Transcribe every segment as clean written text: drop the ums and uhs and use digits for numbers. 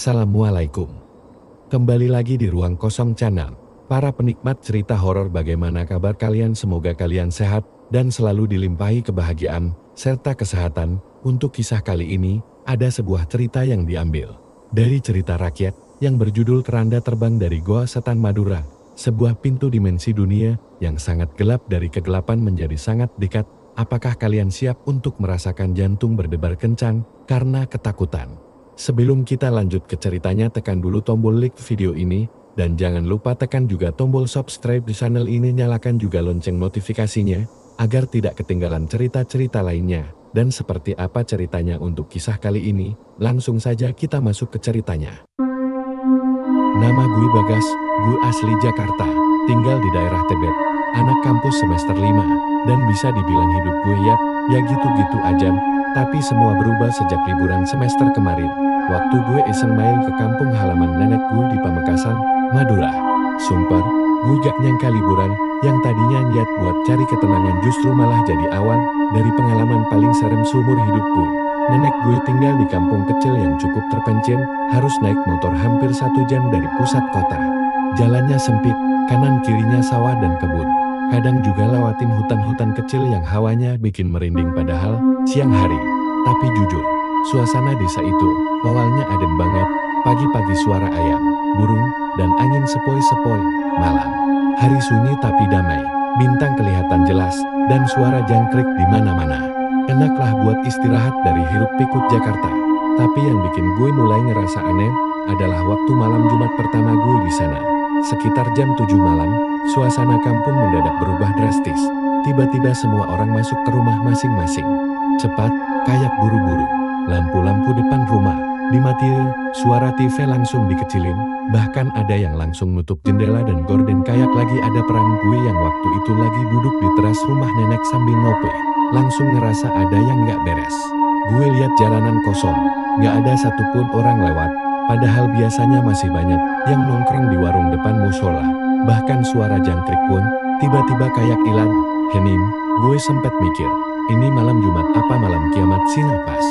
Assalamualaikum. Kembali lagi di Ruang Kosong Channel. Para penikmat cerita horor, bagaimana kabar kalian? Semoga kalian sehat dan selalu dilimpahi kebahagiaan serta kesehatan. Untuk kisah kali ini, ada sebuah cerita yang diambil dari cerita rakyat yang berjudul Keranda Terbang dari Goa Setan Madura. Sebuah pintu dimensi dunia yang sangat gelap, dari kegelapan menjadi sangat dekat. Apakah kalian siap untuk merasakan jantung berdebar kencang karena ketakutan? Sebelum kita lanjut ke ceritanya, tekan dulu tombol like video ini, dan jangan lupa tekan juga tombol subscribe di channel ini, nyalakan juga lonceng notifikasinya, agar tidak ketinggalan cerita-cerita lainnya. Dan seperti apa ceritanya untuk kisah kali ini, langsung saja kita masuk ke ceritanya. Nama gue Bagas, gue asli Jakarta, tinggal di daerah Tebet, anak kampus semester 5, dan bisa dibilang hidup gue ya gitu-gitu aja, tapi semua berubah sejak liburan semester kemarin. Waktu gue iseng main ke kampung halaman nenek gue di Pamekasan, Madura. Sumpah, gue gak nyangka liburan yang tadinya niat buat cari ketenangan justru malah jadi awal dari pengalaman paling serem seumur hidupku. Nenek gue tinggal di kampung kecil yang cukup terpencil, harus naik motor hampir 1 jam dari pusat kota. Jalannya sempit, kanan kirinya sawah dan kebun. Kadang juga lewatin hutan-hutan kecil yang hawanya bikin merinding padahal siang hari. Tapi jujur, suasana desa itu awalnya adem banget. Pagi-pagi suara ayam, burung, dan angin sepoi-sepoi. Malam, hari sunyi tapi damai. Bintang kelihatan jelas, dan suara jangkrik di mana-mana. Enaklah buat istirahat dari hiruk-pikuk Jakarta. Tapi yang bikin gue mulai ngerasa aneh adalah waktu malam Jumat pertama gue di sana. Sekitar jam 7 malam, suasana kampung mendadak berubah drastis. Tiba-tiba semua orang masuk ke rumah masing-masing. Cepat, kayak buru-buru. Lampu-lampu depan rumah dimatiin, suara TV langsung dikecilin, bahkan ada yang langsung nutup jendela dan gorden kayak lagi ada perang. Gue yang waktu itu lagi duduk di teras rumah nenek sambil ngopi, langsung ngerasa ada yang gak beres. Gue lihat jalanan kosong, gak ada satupun orang lewat, padahal biasanya masih banyak yang nongkrong di warung depan musola. Bahkan suara jangkrik pun tiba-tiba kayak hilang. Hening, gue sempet mikir, ini malam Jumat apa malam kiamat sih? Pas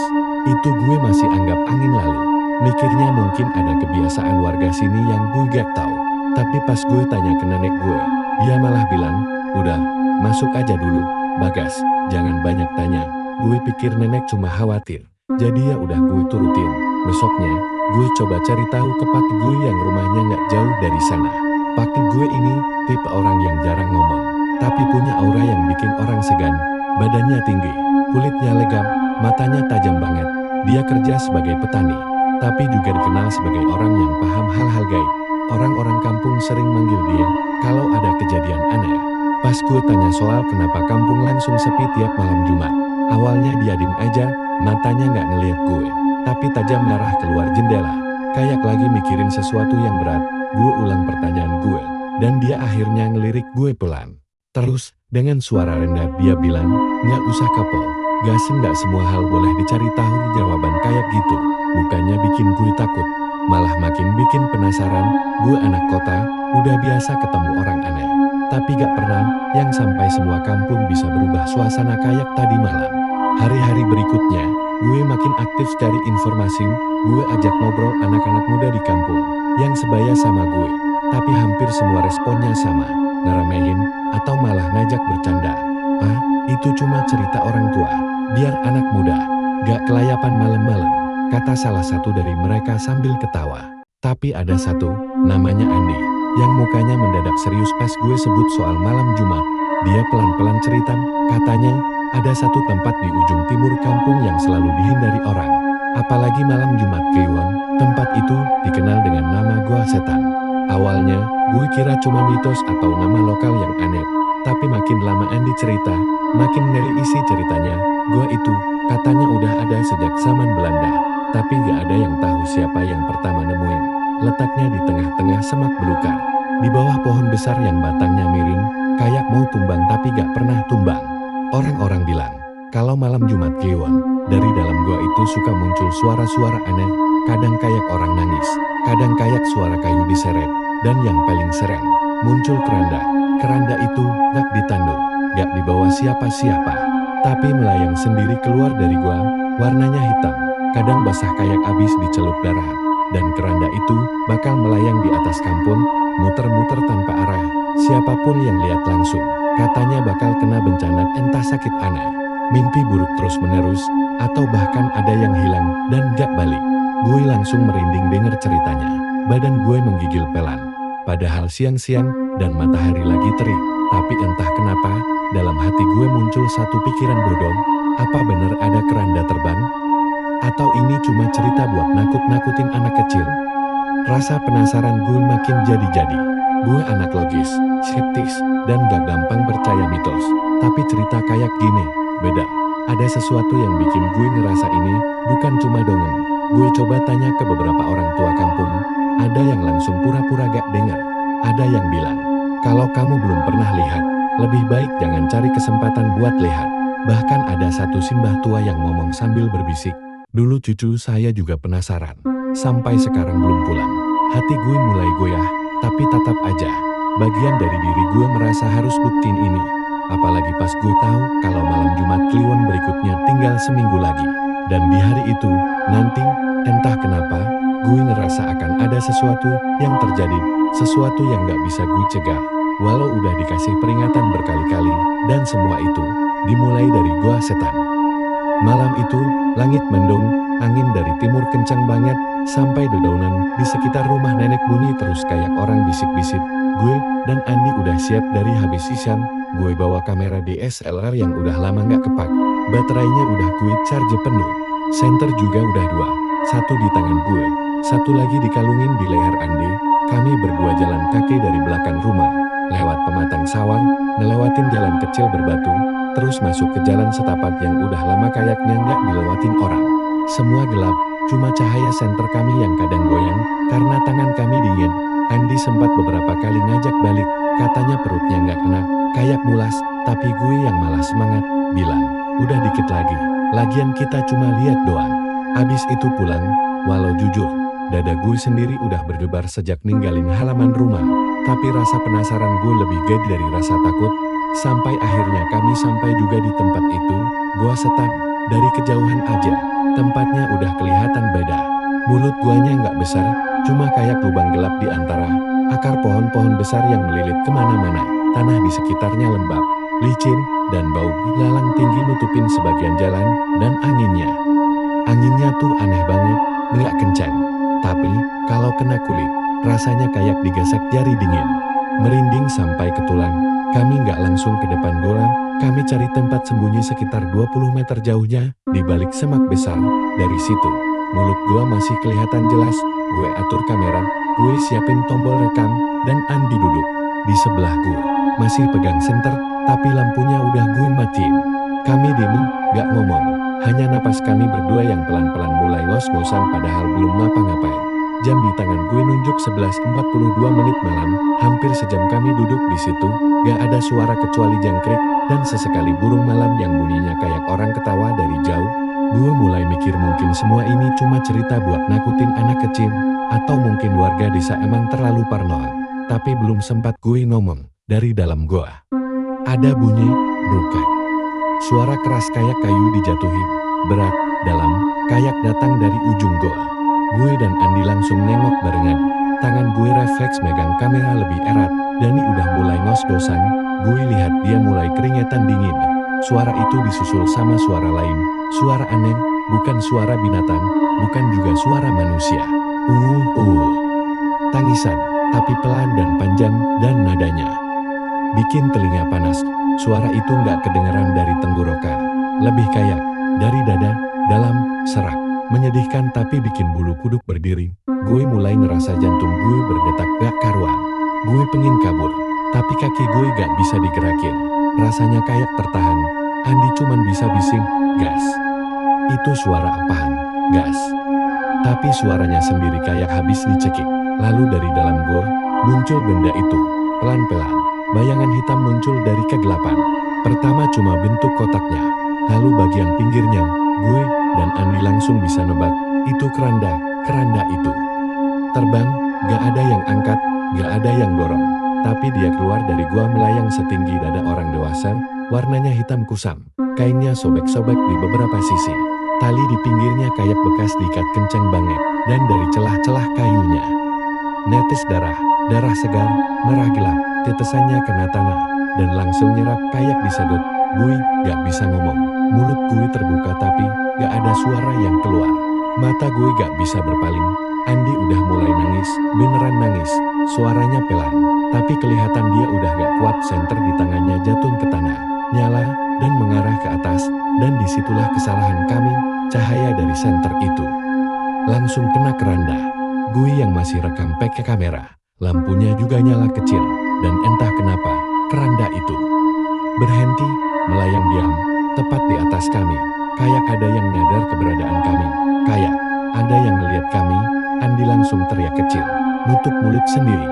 itu gue masih anggap angin lalu. Mikirnya mungkin ada kebiasaan warga sini yang gue gak tahu. Tapi pas gue tanya ke nenek gue, dia malah bilang, udah, masuk aja dulu, Bagas, jangan banyak tanya. Gue pikir nenek cuma khawatir, jadi ya udah gue turutin. Besoknya, gue coba cari tahu ke papi gue yang rumahnya gak jauh dari sana. Papi gue ini tipe orang yang jarang ngomong, tapi punya aura yang bikin orang segan. Badannya tinggi, kulitnya legam, matanya tajam banget. Dia kerja sebagai petani, tapi juga dikenal sebagai orang yang paham hal-hal gaib. Orang-orang kampung sering manggil dia kalau ada kejadian aneh. Pas gue tanya soal kenapa kampung langsung sepi tiap malam Jumat, awalnya dia diem aja, matanya gak ngeliat gue, tapi tajam mengarah keluar jendela, kayak lagi mikirin sesuatu yang berat. Gue ulang pertanyaan gue, dan dia akhirnya ngelirik gue pelan. Terus, dengan suara rendah dia bilang, gak usah kapok. Gak semua hal boleh dicari tahu. Jawaban kayak gitu bukannya bikin gue takut, malah makin bikin penasaran. Gue anak kota, udah biasa ketemu orang aneh, tapi gak pernah yang sampai semua kampung bisa berubah suasana kayak tadi malam. Hari-hari berikutnya, gue makin aktif cari informasi. Gue ajak ngobrol anak-anak muda di kampung yang sebaya sama gue, tapi hampir semua responnya sama, ngeremehin atau malah ngajak bercanda. Ah, itu cuma cerita orang tua, biar anak muda gak kelayapan malam-malam, kata salah satu dari mereka sambil ketawa. Tapi ada satu, namanya Andi, yang mukanya mendadak serius pas gue sebut soal malam Jumat. Dia pelan-pelan cerita, katanya ada satu tempat di ujung timur kampung yang selalu dihindari orang, apalagi malam Jumat Kliwon. Tempat itu dikenal dengan nama Goa Setan. Awalnya, gue kira cuma mitos atau nama lokal yang aneh. Tapi makin lama Andi cerita, makin ngeri isi ceritanya. Gua itu, katanya udah ada sejak zaman Belanda, tapi gak ada yang tahu siapa yang pertama nemuin. Letaknya di tengah-tengah semak belukar, di bawah pohon besar yang batangnya miring, kayak mau tumbang tapi gak pernah tumbang. Orang-orang bilang, kalau malam Jumat Kliwon, dari dalam gua itu suka muncul suara-suara aneh, kadang kayak orang nangis, kadang kayak suara kayu diseret, dan yang paling sering, muncul keranda. Keranda itu gak ditandu, gak dibawa siapa-siapa, tapi melayang sendiri keluar dari gua. Warnanya hitam, kadang basah kayak abis dicelup darah. dan keranda itu bakal melayang di atas kampung, muter-muter tanpa arah. Siapapun yang lihat langsung, katanya bakal kena bencana entah sakit aneh, mimpi buruk terus-menerus, atau bahkan ada yang hilang dan gak balik. Gue langsung merinding denger ceritanya. Badan gue menggigil pelan. Padahal siang-siang dan matahari lagi terik. Tapi entah kenapa, dalam hati gue muncul satu pikiran bodoh. Apa bener ada keranda terbang? Atau ini cuma cerita buat nakut-nakutin anak kecil? Rasa penasaran gue makin jadi-jadi. Gue anak logis, skeptis, dan gak gampang percaya mitos. Tapi cerita kayak gini, beda. Ada sesuatu yang bikin gue ngerasa ini bukan cuma dongeng. Gue coba tanya ke beberapa orang tua kampung. Ada yang langsung pura-pura gak dengar. Ada yang bilang, kalau kamu belum pernah lihat, lebih baik jangan cari kesempatan buat lihat. Bahkan ada satu simbah tua yang ngomong sambil berbisik. Dulu cucu saya juga penasaran. Sampai sekarang belum pulang. Hati gue mulai goyah, tapi tetap aja. Bagian dari diri gue merasa harus buktiin ini. Apalagi pas gue tahu kalau malam Jumat Kliwon berikutnya tinggal seminggu lagi. Dan di hari itu, nanti, entah kenapa, gue ngerasa akan ada sesuatu yang terjadi. Sesuatu yang gak bisa gue cegah. Walau udah dikasih peringatan berkali-kali, dan semua itu dimulai dari gua setan. Malam itu, langit mendung, angin dari timur kencang banget, sampai dedaunan di sekitar rumah nenek bunyi terus kayak orang bisik-bisik. Gue dan Andi udah siap dari habis siang. Gue bawa kamera DSLR yang udah lama gak kepak. Baterainya udah gue charge penuh. Senter juga udah 2. Satu di tangan gue, satu lagi dikalungin di leher Andi. Kami berdua jalan kaki dari belakang rumah, lewat pematang sawah, ngelewatin jalan kecil berbatu, terus masuk ke jalan setapak yang udah lama kayaknya nggak dilewatin orang. Semua gelap, cuma cahaya senter kami yang kadang goyang, karena tangan kami dingin. Andi sempat beberapa kali ngajak balik, katanya perutnya nggak enak, kayak mulas, tapi gue yang malah semangat, bilang, udah dikit lagi, lagian kita cuma lihat doang. Abis itu pulang, walau jujur, dada gue sendiri udah berdebar sejak ninggalin halaman rumah, tapi rasa penasaran gue lebih gede dari rasa takut. Sampai akhirnya kami sampai juga di tempat itu. Gua setan, dari kejauhan aja, tempatnya udah kelihatan beda. Mulut guanya nggak besar, cuma kayak lubang gelap di antara akar pohon-pohon besar yang melilit kemana-mana. Tanah di sekitarnya lembab, licin, dan bau ilalang tinggi nutupin sebagian jalan, dan anginnya. Anginnya tuh aneh banget, nggak kencang. Tapi, kalau kena kulit, rasanya kayak digasak jari dingin. Merinding sampai ke tulang. Kami nggak langsung ke depan goa, kami cari tempat sembunyi sekitar 20 meter jauhnya, di balik semak besar. Dari situ, mulut gua masih kelihatan jelas. Gue atur kamera, gue siapin tombol rekam, dan Andi duduk di sebelah gue. Masih pegang senter, tapi lampunya udah gue matiin. Kami diem, gak ngomong. Hanya napas kami berdua yang pelan-pelan mulai ngos-ngosan padahal belum ngapa-ngapain. Jam di tangan gue nunjuk 11.42 menit malam, hampir sejam kami duduk di situ, gak ada suara kecuali jangkrik, dan sesekali burung malam yang bunyinya kayak orang ketawa dari jauh. Gue mulai mikir mungkin semua ini cuma cerita buat nakutin anak kecil, atau mungkin warga desa emang terlalu parnoan. Tapi belum sempat gue ngomong, dari dalam goa ada bunyi, brukak. Suara keras kayak kayu dijatuhi, berat, dalam, kayak datang dari ujung goa. Gue dan Andi langsung nengok barengan. Tangan gue refleks megang kamera lebih erat. Dani udah mulai ngos-ngosan. Gue lihat dia mulai keringetan dingin. Suara itu disusul sama suara lain. Suara aneh, bukan suara binatang, bukan juga suara manusia. Tangisan, tapi pelan dan panjang, dan nadanya bikin telinga panas. Suara itu nggak kedengeran dari tenggorokan. Lebih kayak dari dada, dalam, serak. Menyedihkan tapi bikin bulu kuduk berdiri. Gue mulai ngerasa jantung gue berdetak gak karuan. Gue pengen kabur, tapi kaki gue gak bisa digerakin. Rasanya kayak tertahan. Andi cuman bisa bising, gas. Itu suara apaan? Gas. Tapi suaranya sendiri kayak habis dicekik. Lalu dari dalam gor, muncul benda itu. Pelan-pelan, bayangan hitam muncul dari kegelapan. Pertama cuma bentuk kotaknya. Lalu bagian pinggirnya, gue dan Andi langsung bisa nebak, itu keranda itu. Terbang, gak ada yang angkat, gak ada yang dorong. Tapi dia keluar dari gua melayang setinggi dada orang dewasa, warnanya hitam kusam. Kainnya sobek-sobek di beberapa sisi. Tali di pinggirnya kayak bekas diikat kencang banget, dan dari celah-celah kayunya netes darah segar, merah gelap, tetesannya kena tanah, dan langsung nyerap kayak disedot. Gue gak bisa ngomong, mulut gue terbuka tapi gak ada suara yang keluar. Mata gue gak bisa berpaling. Andi udah mulai nangis, beneran nangis, suaranya pelan, tapi kelihatan dia udah gak kuat. Senter di tangannya jatuh ke tanah, nyala, dan mengarah ke atas, dan disitulah kesalahan kami, cahaya dari senter itu langsung kena keranda. Gue yang masih rekam pakai kamera, lampunya juga nyala kecil, dan entah kenapa, keranda itu berhenti, melayang diam, tepat di atas kami, kayak ada yang nyadar keberadaan kami, kayak ada yang ngeliat kami. Andi langsung teriak kecil, nutup mulut sendiri.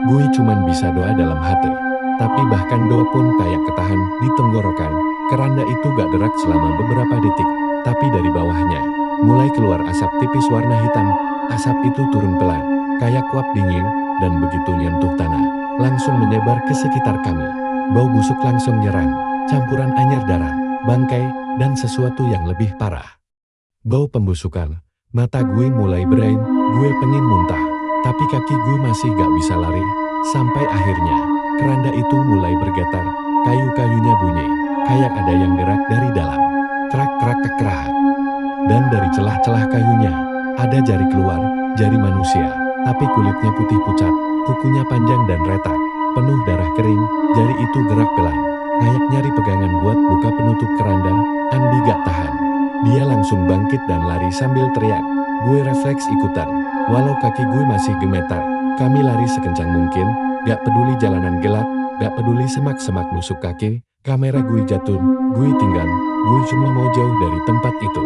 Gue cuman bisa doa dalam hati, tapi bahkan doa pun kayak ketahan di tenggorokan. Keranda itu gak gerak selama beberapa detik, tapi dari bawahnya mulai keluar asap tipis warna hitam. Asap itu turun pelan, kayak uap dingin, dan begitu nyentuh tanah, langsung menyebar ke sekitar kami. Bau busuk langsung nyerang, campuran anyir darah, bangkai, dan sesuatu yang lebih parah. Bau pembusukan. Mata gue mulai berain, gue pengen muntah, tapi kaki gue masih gak bisa lari. Sampai akhirnya, keranda itu mulai bergetar, kayu-kayunya bunyi, kayak ada yang gerak dari dalam. Krak-krak-krak. Dan dari celah-celah kayunya, ada jari keluar, jari manusia, tapi kulitnya putih pucat, kukunya panjang dan retak, penuh darah kering. Jari itu gerak pelan, kayak nyari pegangan buat buka penutup keranda. Andi gak tahan. Dia langsung bangkit dan lari sambil teriak. Gue refleks ikutan, walau kaki gue masih gemetar. Kami lari sekencang mungkin, gak peduli jalanan gelap, gak peduli semak-semak nusuk kaki. Kamera gue jatuh, gue tinggal, gue cuma mau jauh dari tempat itu.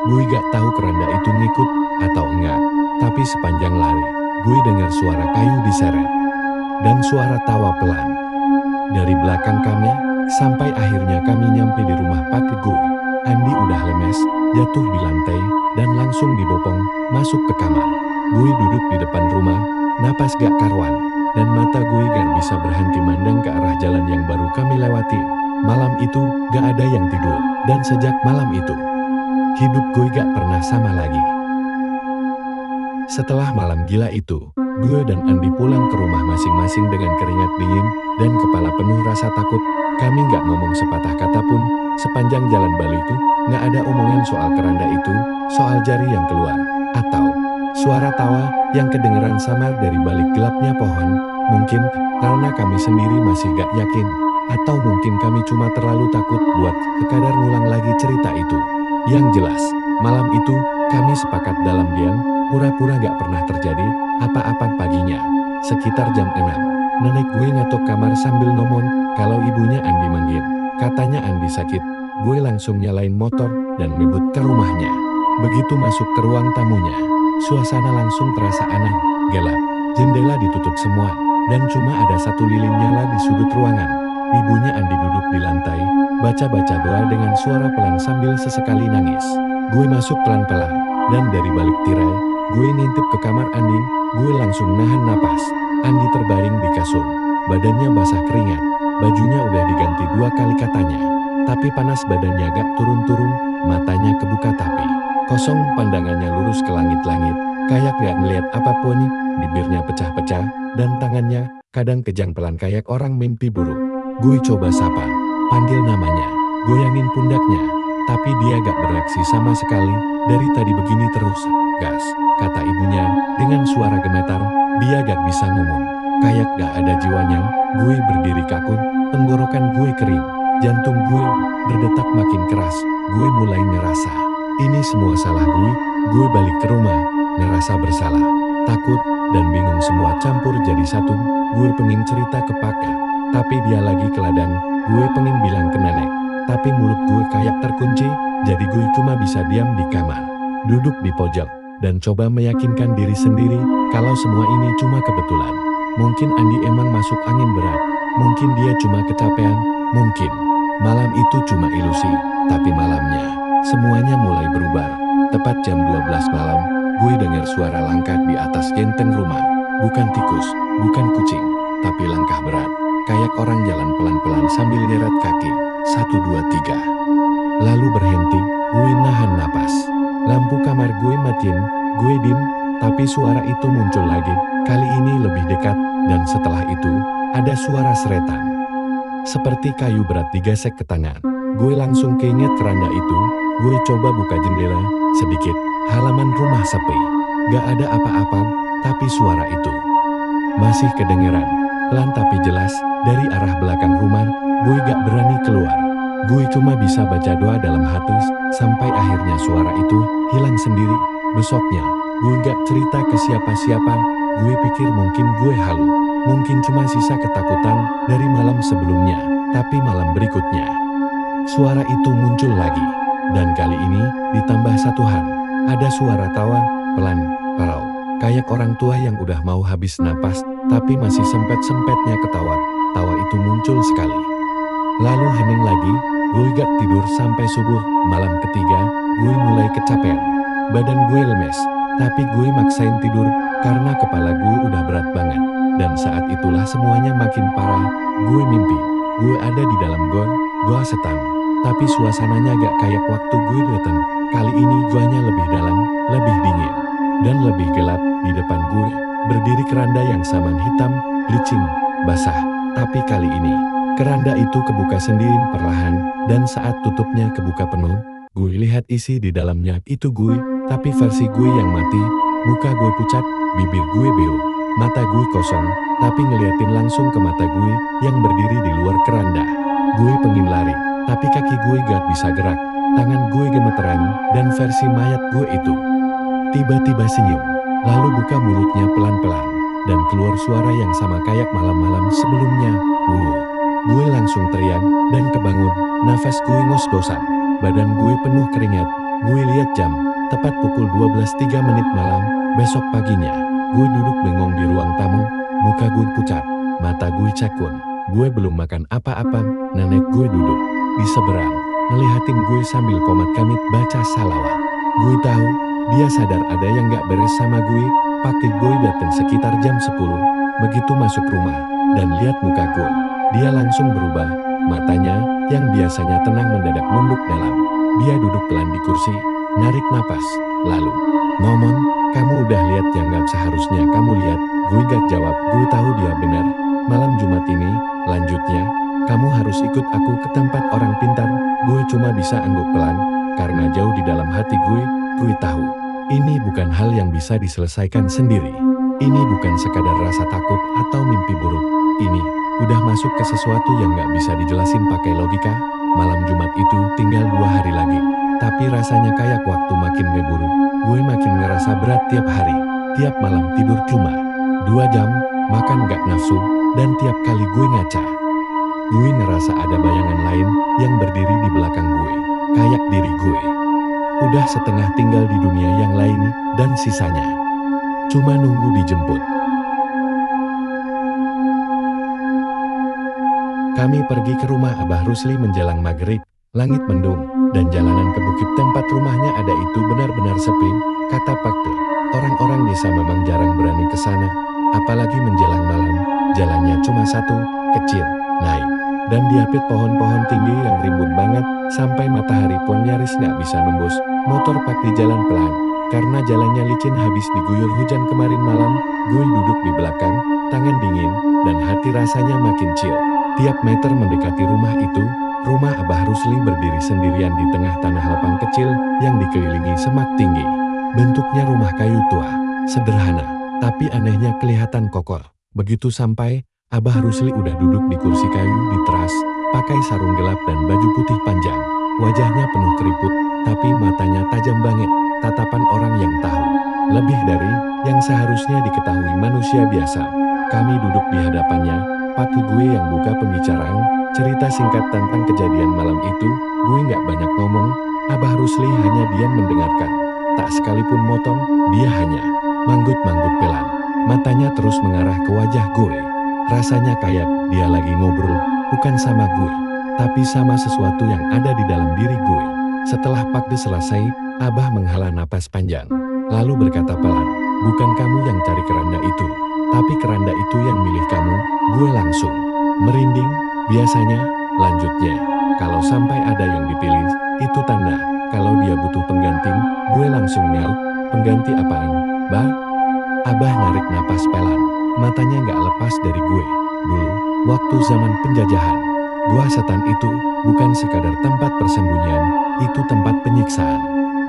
Gue gak tahu keranda itu ngikut atau enggak, tapi sepanjang lari, gue dengar suara kayu diseret, dan suara tawa pelan dari belakang kami, sampai akhirnya kami nyampe di rumah Pak Gue. Andi udah lemes, jatuh di lantai, dan langsung dibopong, masuk ke kamar. Gue duduk di depan rumah, napas gak karuan, dan mata gue gak bisa berhenti mandang ke arah jalan yang baru kami lewati. Malam itu, gak ada yang tidur, dan sejak malam itu, hidup gue gak pernah sama lagi. Setelah malam gila itu, gue dan Andi pulang ke rumah masing-masing dengan keringat dingin, dan kepala penuh rasa takut. Kami gak ngomong sepatah kata pun. Sepanjang jalan Bali itu, gak ada omongan soal keranda itu, soal jari yang keluar, atau suara tawa yang kedengeran samar dari balik gelapnya pohon. Mungkin karena kami sendiri masih gak yakin, atau mungkin kami cuma terlalu takut buat sekadar ngulang lagi cerita itu. Yang jelas, malam itu kami sepakat dalam diam, pura-pura gak pernah terjadi apa-apa. Paginya, sekitar jam 6, nenek gue ngetok kamar sambil ngomong kalau ibunya Andi manggil. Katanya Andi sakit. Gue langsung nyalain motor dan ngebut ke rumahnya. Begitu masuk ke ruang tamunya, suasana langsung terasa aneh, gelap. Jendela ditutup semua, dan cuma ada satu lilin nyala di sudut ruangan. Ibunya Andi duduk di lantai, baca-baca doa dengan suara pelan sambil sesekali nangis. Gue masuk pelan-pelan, dan dari balik tirai, gue ngintip ke kamar Andi. Gue langsung nahan napas. Andi terbaring di kasur, badannya basah keringat. Bajunya udah diganti 2 kali katanya, tapi panas badannya gak turun-turun, matanya kebuka tapi kosong, pandangannya lurus ke langit-langit, kayak gak ngeliat apapun. Bibirnya pecah-pecah, dan tangannya kadang kejang pelan kayak orang mimpi buruk. Gue coba sapa, panggil namanya, goyangin pundaknya, tapi dia gak bereaksi sama sekali. Dari tadi begini terus, gas, kata ibunya dengan suara gemetar. Dia gak bisa ngomong, kayak gak ada jiwanya. Gue berdiri kaku, tenggorokan gue kering, jantung gue berdetak makin keras. Gue mulai ngerasa, ini semua salah gue. Gue balik ke rumah, ngerasa bersalah, takut, dan bingung semua campur jadi satu. Gue pengen cerita ke Pak, tapi dia lagi ke ladang. Gue pengen bilang ke nenek, tapi mulut gue kayak terkunci. Jadi gue cuma bisa diam di kamar, duduk di pojok, dan coba meyakinkan diri sendiri kalau semua ini cuma kebetulan. Mungkin Andi emang masuk angin berat, mungkin dia cuma kecapean, mungkin malam itu cuma ilusi. Tapi malamnya, semuanya mulai berubah. Tepat jam 12 malam, gue dengar suara langkah di atas genteng rumah. Bukan tikus, bukan kucing, tapi langkah berat, kayak orang jalan pelan-pelan sambil nyeret kaki. 1, 2, 3. Lalu berhenti. Gue nahan napas. Lampu kamar gue matiin, gue dim, tapi suara itu muncul lagi, kali ini lebih dekat, dan setelah itu, ada suara seretan. Seperti kayu berat digesek ke tangan. Gue langsung keinget keranda itu, gue coba buka jendela, sedikit, halaman rumah sepi. Gak ada apa-apa, tapi suara itu masih kedengeran, pelan tapi jelas, dari arah belakang rumah. Gue gak berani keluar. Gue cuma bisa baca doa dalam hati, sampai akhirnya suara itu hilang sendiri. Besoknya, gue gak cerita ke siapa-siapa. Gue pikir mungkin gue halu, mungkin cuma sisa ketakutan dari malam sebelumnya. Tapi malam berikutnya, suara itu muncul lagi. Dan kali ini, ditambah satu hal. Ada suara tawa, pelan, parau. Kayak orang tua yang udah mau habis napas, tapi masih sempet-sempetnya ketawa. Tawa itu muncul sekali. Lalu hening lagi, gue gak tidur sampai subuh. Malam ketiga, gue mulai kecapean. Badan gue lemes, tapi gue maksain tidur, karena kepala gue udah berat banget. Dan saat itulah semuanya makin parah. Gue mimpi, gue ada di dalam goa setan. Tapi suasananya gak kayak waktu gue datang. Kali ini goanya lebih dalam, lebih dingin, dan lebih gelap. Di depan gue, berdiri keranda yang saman hitam, licin, basah. Tapi kali ini, keranda itu kebuka sendiri perlahan, dan saat tutupnya kebuka penuh, gue lihat isi di dalamnya itu gue, tapi versi gue yang mati. Muka gue pucat, bibir gue beo, mata gue kosong, tapi ngeliatin langsung ke mata gue yang berdiri di luar keranda. Gue pengen lari, tapi kaki gue gak bisa gerak, tangan gue gemeteran, dan versi mayat gue itu tiba-tiba senyum, lalu buka mulutnya pelan-pelan, dan keluar suara yang sama kayak malam-malam sebelumnya. Gue langsung teriak, dan kebangun, nafas gue ngos-ngosan, badan gue penuh keringat. Gue lihat jam, tepat pukul 12.03 malam. Besok paginya, gue duduk bengong di ruang tamu, muka gue pucat, mata gue cakun. Gue belum makan apa-apa, nenek gue duduk di seberang, ngelihatin gue sambil komat kamit baca salawat. Gue tahu, dia sadar ada yang gak beres sama gue. Pakde gue datang sekitar jam 10, begitu masuk rumah, dan lihat muka gue, dia langsung berubah, matanya, yang biasanya tenang mendadak nunduk dalam. Dia duduk pelan di kursi, narik napas, lalu ngomong, kamu udah lihat yang gak seharusnya kamu lihat. Gue gak jawab, gue tahu dia benar. Malam Jumat ini, lanjutnya, kamu harus ikut aku ke tempat orang pintar. Gue cuma bisa angguk pelan, karena jauh di dalam hati gue tahu, ini bukan hal yang bisa diselesaikan sendiri. Ini bukan sekadar rasa takut atau mimpi buruk. Ini udah masuk ke sesuatu yang gak bisa dijelasin pakai logika. Malam Jumat itu tinggal 2 hari lagi, tapi rasanya kayak waktu makin ngeburu. Gue makin ngerasa berat tiap hari. Tiap malam tidur cuma 2 jam, makan gak nafsu, dan tiap kali gue ngaca, gue ngerasa ada bayangan lain yang berdiri di belakang gue. Kayak diri gue udah setengah tinggal di dunia yang lain, dan sisanya cuma nunggu dijemput. Kami pergi ke rumah Abah Rusli menjelang maghrib. Langit mendung, dan jalanan ke bukit tempat rumahnya ada itu benar-benar sepi. Kata Pakde, orang-orang desa memang jarang berani ke sana, apalagi menjelang malam. Jalannya cuma satu, kecil, naik, dan diapit pohon-pohon tinggi yang rimbun banget, sampai matahari pun nyaris gak bisa nembus. Motor Pakde jalan pelan, karena jalannya licin habis diguyur hujan kemarin malam. Gue duduk di belakang, tangan dingin, dan hati rasanya makin chill. Tiap meter mendekati rumah itu, rumah Abah Rusli berdiri sendirian di tengah tanah lapang kecil yang dikelilingi semak tinggi. Bentuknya rumah kayu tua, sederhana, tapi anehnya kelihatan kokoh. Begitu sampai, Abah Rusli udah duduk di kursi kayu di teras, pakai sarung gelap dan baju putih panjang. Wajahnya penuh keriput, tapi matanya tajam banget, tatapan orang yang tahu lebih dari yang seharusnya diketahui manusia biasa. Kami duduk di hadapannya, Pakde gue yang buka pembicaraan, cerita singkat tentang kejadian malam itu. Gue gak banyak ngomong, Abah Rusli hanya diam mendengarkan. Tak sekalipun motong, dia hanya manggut-manggut pelan. Matanya terus mengarah ke wajah gue. Rasanya kayak dia lagi ngobrol, bukan sama gue, tapi sama sesuatu yang ada di dalam diri gue. Setelah Pakde selesai, Abah menghela napas panjang, lalu berkata pelan, bukan kamu yang cari keranda itu, tapi keranda itu yang milih kamu. Gue langsung merinding. Biasanya, lanjutnya, kalau sampai ada yang dipilih, itu tanda kalau dia butuh pengganti, gue langsung nyaut, pengganti apaan, Bar? Abah narik napas pelan, matanya gak lepas dari gue. Dulu, waktu zaman penjajahan, Gua Setan itu bukan sekadar tempat persembunyian, itu tempat penyiksaan.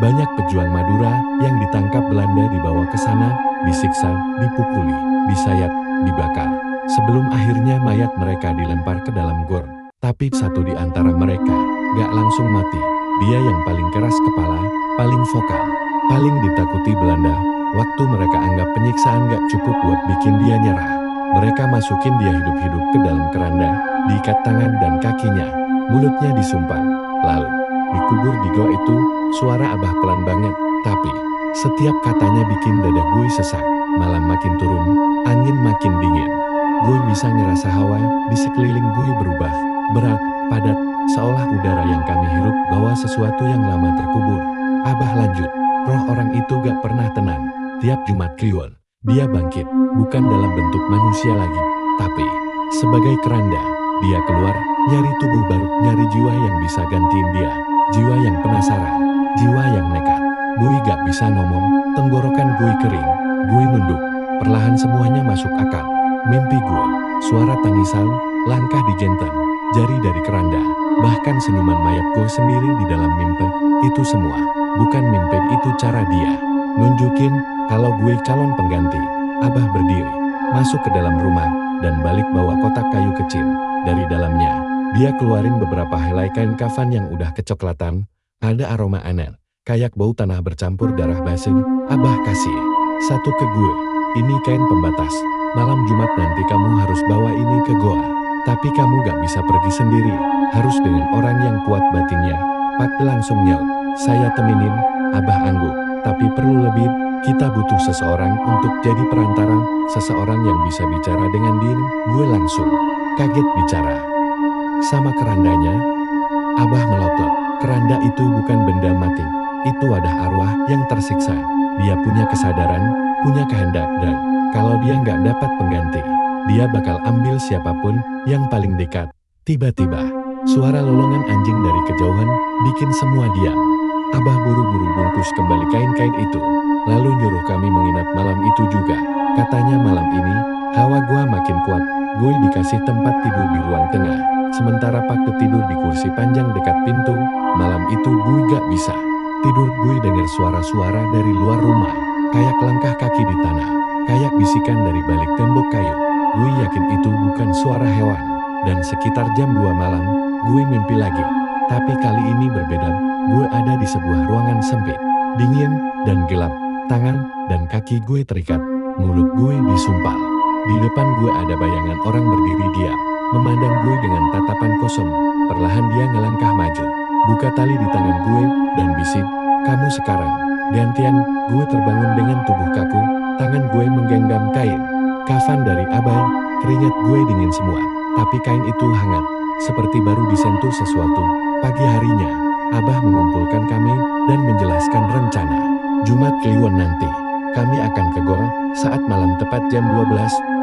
Banyak pejuang Madura yang ditangkap Belanda dibawa ke sana, disiksa, dipukuli, disayat, dibakar. Sebelum akhirnya mayat mereka dilempar ke dalam gor. Tapi satu di antara mereka gak langsung mati. Dia yang paling keras kepala, paling vokal, paling ditakuti Belanda. Waktu mereka anggap penyiksaan gak cukup buat bikin dia nyerah, mereka masukin dia hidup-hidup ke dalam keranda, diikat tangan dan kakinya, mulutnya disumpal, lalu dikubur di goa itu. Suara Abah pelan banget, tapi setiap katanya bikin dada gue sesak. Malam makin turun, angin makin dingin. Gue bisa ngerasa hawa di sekeliling gue berubah, berat, padat, seolah udara yang kami hirup bawa sesuatu yang lama terkubur. Abah lanjut, roh orang itu gak pernah tenang. Tiap Jumat Kliwon, dia bangkit, bukan dalam bentuk manusia lagi, tapi sebagai keranda. Dia keluar, nyari tubuh baru, nyari jiwa yang bisa gantiin dia, jiwa yang penasaran, jiwa yang nekat. Gue gak bisa ngomong, tenggorokan gue kering, gue nunduk, perlahan semuanya masuk akal. Mimpi gue, suara tangisan, langkah di jantan, jari dari keranda, bahkan senyuman mayat gue sendiri di dalam mimpi. Itu semua, bukan mimpi, itu cara dia nunjukin kalau gue calon pengganti. Abah berdiri, masuk ke dalam rumah, dan balik bawa kotak kayu kecil. Dari dalamnya, dia keluarin beberapa helai kain kafan yang udah kecoklatan, ada aroma aneh, kayak bau tanah bercampur darah basi. Abah kasih satu ke gue, ini kain pembatas. Malam Jumat nanti kamu harus bawa ini ke goa. Tapi kamu gak bisa pergi sendiri, harus dengan orang yang kuat batinnya. Pak langsung nyaut, saya temenin. Abah angguk, tapi perlu lebih. Kita butuh seseorang untuk jadi perantara, seseorang yang bisa bicara dengan diri. Gue langsung kaget bicara sama kerandanya. Abah melotot, keranda itu bukan benda mati, itu wadah arwah yang tersiksa. Dia punya kesadaran, punya kehendak, dan kalau dia nggak dapat pengganti, dia bakal ambil siapapun yang paling dekat. Tiba-tiba, suara lolongan anjing dari kejauhan bikin semua diam. Abah buru-buru bungkus kembali kain-kain itu, lalu nyuruh kami menginap malam itu juga. Katanya malam ini, hawa gua makin kuat. Gue dikasih tempat tidur di ruang tengah, sementara Pak tidur di kursi panjang dekat pintu. Malam itu gue gak bisa tidur. Gue dengar suara-suara dari luar rumah, kayak langkah kaki di tanah, kayak bisikan dari balik tembok kayu. Gue yakin itu bukan suara hewan. Dan sekitar jam 2 malam, gue mimpi lagi. Tapi kali ini berbeda. Gue ada di sebuah ruangan sempit, dingin, dan gelap. Tangan dan kaki gue terikat, mulut gue disumpal. Di depan gue ada bayangan orang berdiri diam, memandang gue dengan tatapan kosong. Perlahan dia ngelangkah maju, buka tali di tangan gue, dan bisik, kamu sekarang. Gantian, gue terbangun dengan tubuh kaku, tangan gue menggenggam kain kafan dari Abah. Keringat gue dingin semua, tapi kain itu hangat, seperti baru disentuh sesuatu. Pagi harinya, Abah mengumpulkan kami dan menjelaskan rencana. Jumat Kliwon nanti, kami akan ke gor. Saat malam tepat jam 12,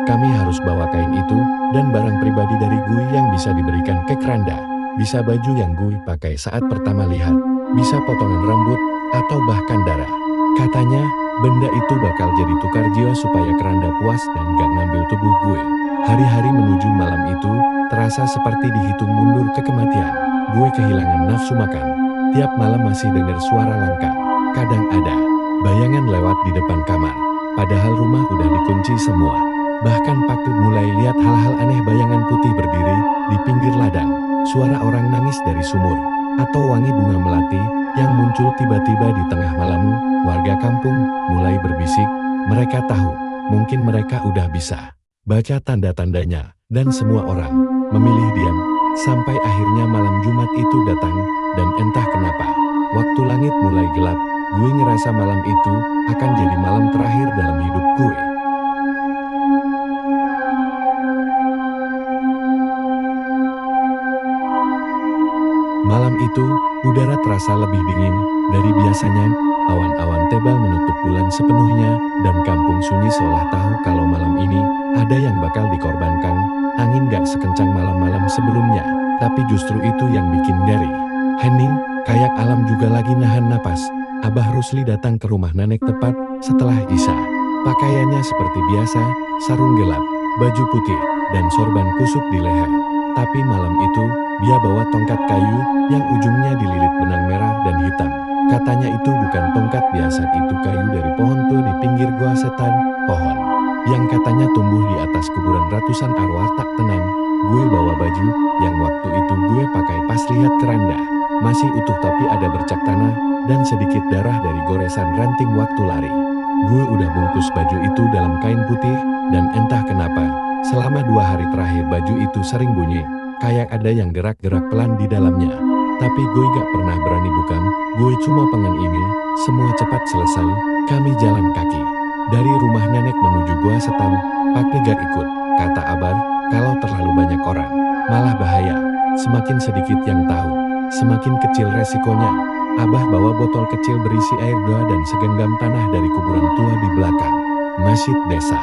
kami harus bawa kain itu dan barang pribadi dari gue yang bisa diberikan ke keranda. Bisa baju yang gue pakai saat pertama lihat, bisa potongan rambut, atau bahkan darah. Katanya, benda itu bakal jadi tukar jiwa supaya keranda puas dan gak ngambil tubuh gue. Hari-hari menuju malam itu, terasa seperti dihitung mundur ke kematian. Gue kehilangan nafsu makan. Tiap malam masih dengar suara langkah. Kadang ada bayangan lewat di depan kamar. Padahal rumah udah dikunci semua. Bahkan Pak mulai lihat hal-hal aneh, bayangan putih berdiri di pinggir ladang. Suara orang nangis dari sumur. Atau wangi bunga melati yang muncul tiba-tiba di tengah malam. Warga kampung mulai berbisik. Mereka tahu, mungkin mereka udah bisa baca tanda-tandanya. Dan semua orang memilih diam. Sampai akhirnya malam Jumat itu datang. Dan entah kenapa, waktu langit mulai gelap, gue ngerasa malam itu akan jadi malam terakhir dalam hidup gue. Malam itu, udara terasa lebih dingin dari biasanya. Awan-awan tebal menutup bulan sepenuhnya, dan kampung sunyi seolah tahu kalau malam ini ada yang bakal dikorbankan. Angin gak sekencang malam-malam sebelumnya, tapi justru itu yang bikin ngeri. Hening, Kayak alam juga lagi nahan napas. Abah Rusli datang ke rumah nenek tepat setelah Isya. Pakaiannya seperti biasa, sarung gelap, baju putih, dan sorban kusut di leher. Tapi malam itu, dia bawa tongkat kayu yang ujungnya dililit benang merah dan hitam. Katanya itu bukan tongkat biasa, itu kayu dari pohon tua di pinggir gua setan, pohon yang katanya tumbuh di atas kuburan ratusan arwah tak tenang. Gue bawa baju yang waktu itu gue pakai pas lihat keranda. Masih utuh tapi ada bercak tanah dan sedikit darah dari goresan ranting waktu lari. Gue udah bungkus baju itu dalam kain putih, dan entah kenapa, selama 2 hari terakhir baju itu sering bunyi, kayak ada yang gerak-gerak pelan di dalamnya. Tapi gue gak pernah berani bukan, gue cuma pengen ini, semua cepat selesai. Kami jalan kaki dari rumah nenek menuju gua setan, pakai gak ikut, kata Abar, kalau terlalu banyak orang, malah bahaya. Semakin sedikit yang tahu, semakin kecil resikonya. Abah bawa botol kecil berisi air doa dan segenggam tanah dari kuburan tua di belakang masjid desa.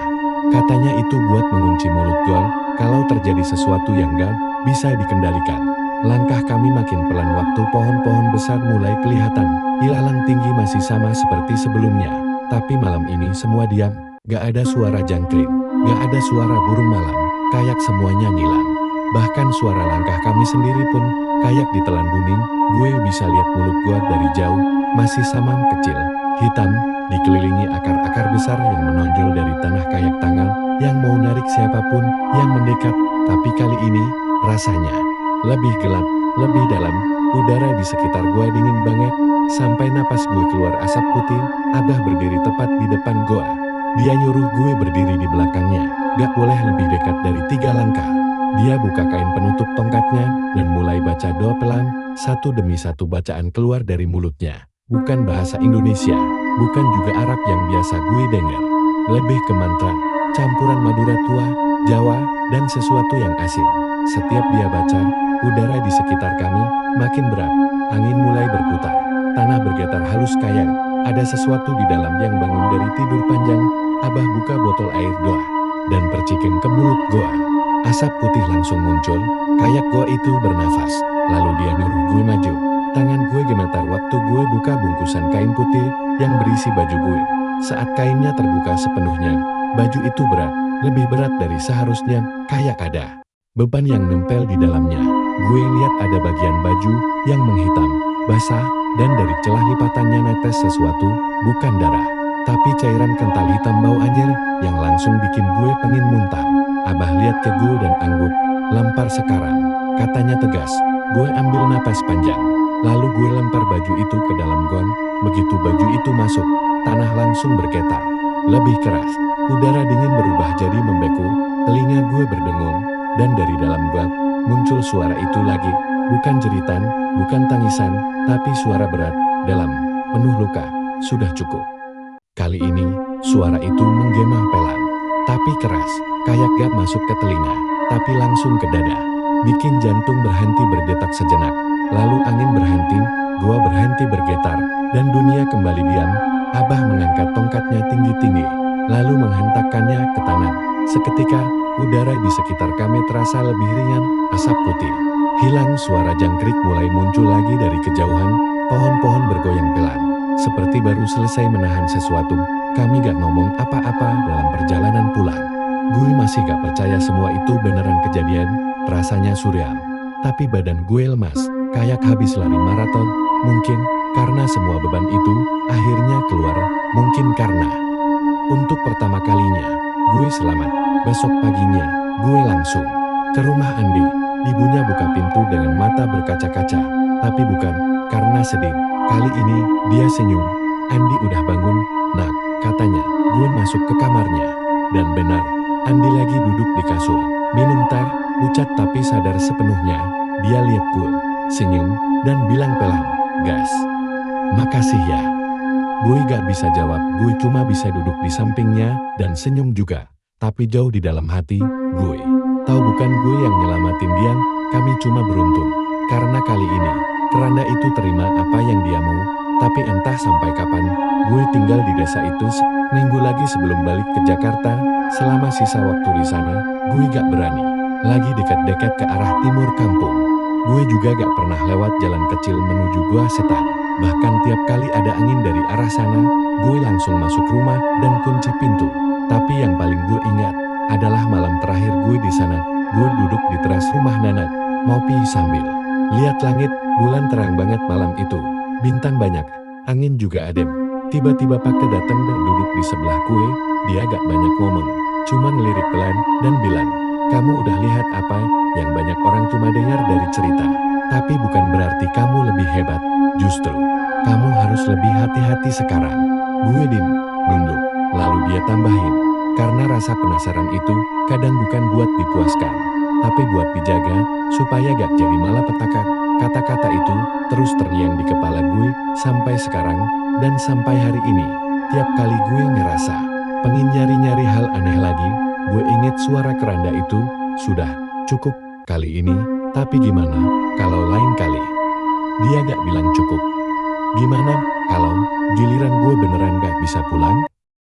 Katanya itu buat mengunci mulut gua kalau terjadi sesuatu yang gak bisa dikendalikan. Langkah kami makin pelan waktu pohon-pohon besar mulai kelihatan. Ilalang tinggi masih sama seperti sebelumnya. Tapi malam ini semua diam. Gak ada suara jangkrik, gak ada suara burung malam. Kayak semuanya ngilang. Bahkan suara langkah kami sendiri pun kayak ditelan bumi. Gue bisa lihat mulut gua dari jauh, masih samam kecil, hitam, dikelilingi akar-akar besar yang menonjol dari tanah kayak tangan yang mau narik siapapun yang mendekat. Tapi kali ini, rasanya lebih gelap, lebih dalam. Udara di sekitar gua dingin banget, sampai napas gue keluar asap putih. Abah berdiri tepat di depan gua. Dia nyuruh gue berdiri di belakangnya, gak boleh lebih dekat dari 3 langkah. Dia buka kain penutup tongkatnya dan mulai baca doa pelan, satu demi satu bacaan keluar dari mulutnya. Bukan bahasa Indonesia, bukan juga Arab yang biasa gue dengar. Lebih ke mantra, campuran Madura tua, Jawa, dan sesuatu yang asing. Setiap dia baca, udara di sekitar kami makin berat. Angin mulai berputar, tanah bergetar halus kayak ada sesuatu di dalam yang bangun dari tidur panjang. Abah buka botol air doa dan percikin ke mulut goa. Asap putih langsung muncul, kayak goa itu bernafas. Lalu dia nyuruh gue maju. Tangan gue gemetar waktu gue buka bungkusan kain putih yang berisi baju gue. Saat kainnya terbuka sepenuhnya, baju itu berat, lebih berat dari seharusnya, kayak ada beban yang nempel di dalamnya. Gue lihat ada bagian baju yang menghitam, basah, dan dari celah lipatannya netes sesuatu, bukan darah, tapi cairan kental hitam bau anjir yang langsung bikin gue pengen muntah. Abah lihat ke gue dan angguk, lempar sekarang, katanya tegas. Gue ambil napas panjang, lalu gue lempar baju itu ke dalam gon. Begitu baju itu masuk, tanah langsung bergetar, lebih keras. Udara dingin berubah jadi membeku, telinga gue berdengung, dan dari dalam got muncul suara itu lagi. Bukan jeritan, bukan tangisan, tapi suara berat, dalam, penuh luka. Sudah cukup. Kali ini, suara itu menggema pelan, tapi keras, kayak gak masuk ke telinga, tapi langsung ke dada. Bikin jantung berhenti berdetak sejenak, lalu angin berhenti, gua berhenti bergetar, dan dunia kembali diam. Abah mengangkat tongkatnya tinggi-tinggi, lalu menghentakkannya ke tanah. Seketika, udara di sekitar kami terasa lebih ringan, asap putih hilang, suara jangkrik mulai muncul lagi dari kejauhan, pohon-pohon bergoyang pelan, seperti baru selesai menahan sesuatu. Kami gak ngomong apa-apa dalam perjalanan pulang. Gue masih gak percaya semua itu beneran kejadian, rasanya surreal. Tapi badan gue lemas, kayak habis lari maraton. Mungkin karena semua beban itu akhirnya keluar, mungkin karena untuk pertama kalinya gue selamat. Besok paginya gue langsung ke rumah Andi. Ibunya buka pintu dengan mata berkaca-kaca, tapi bukan karena sedih. Kali ini dia senyum. Andi udah bangun, nak, katanya. Gue masuk ke kamarnya, dan benar, Andi lagi duduk di kasur, minum teh, pucat tapi sadar sepenuhnya. Dia lihat gue, senyum, dan bilang pelan, gas. Makasih ya. Gue gak bisa jawab, gue cuma bisa duduk di sampingnya, dan senyum juga. Tapi jauh di dalam hati, gue tahu bukan gue yang nyelamatin dia, kami cuma beruntung. Karena kali ini, keranda itu terima apa yang dia mau, tapi entah sampai kapan, gue tinggal di desa itu minggu lagi sebelum balik ke Jakarta. Selama sisa waktu di sana, gue gak berani lagi dekat-dekat ke arah timur kampung. Gue juga gak pernah lewat jalan kecil menuju gua setan. Bahkan tiap kali ada angin dari arah sana, gue langsung masuk rumah dan kunci pintu. Tapi yang paling gue ingat adalah malam terakhir gue di sana. Gue duduk di teras rumah Nana, ngopi sambil lihat langit. Bulan terang banget malam itu, bintang banyak, angin juga adem. Tiba-tiba Pake datang dan duduk di sebelah gue. Dia gak banyak ngomong, cuma ngelirik pelan dan bilang, "Kamu udah lihat apa yang banyak orang cuma dengar dari cerita? Tapi bukan berarti kamu lebih hebat. Justru, kamu harus lebih hati-hati sekarang." Gue nunduk. Lalu dia tambahin, "Karena rasa penasaran itu kadang bukan buat dipuaskan, tapi buat dijaga, supaya gak jadi malapetaka." Kata-kata itu terus terngiang di kepala gue sampai sekarang, dan sampai hari ini. Tiap kali gue ngerasa pengen nyari-nyari hal aneh lagi, gue inget suara keranda itu. Sudah, cukup kali ini, tapi gimana kalau lain kali? Dia gak bilang cukup. Gimana kalau giliran gue beneran gak bisa pulang?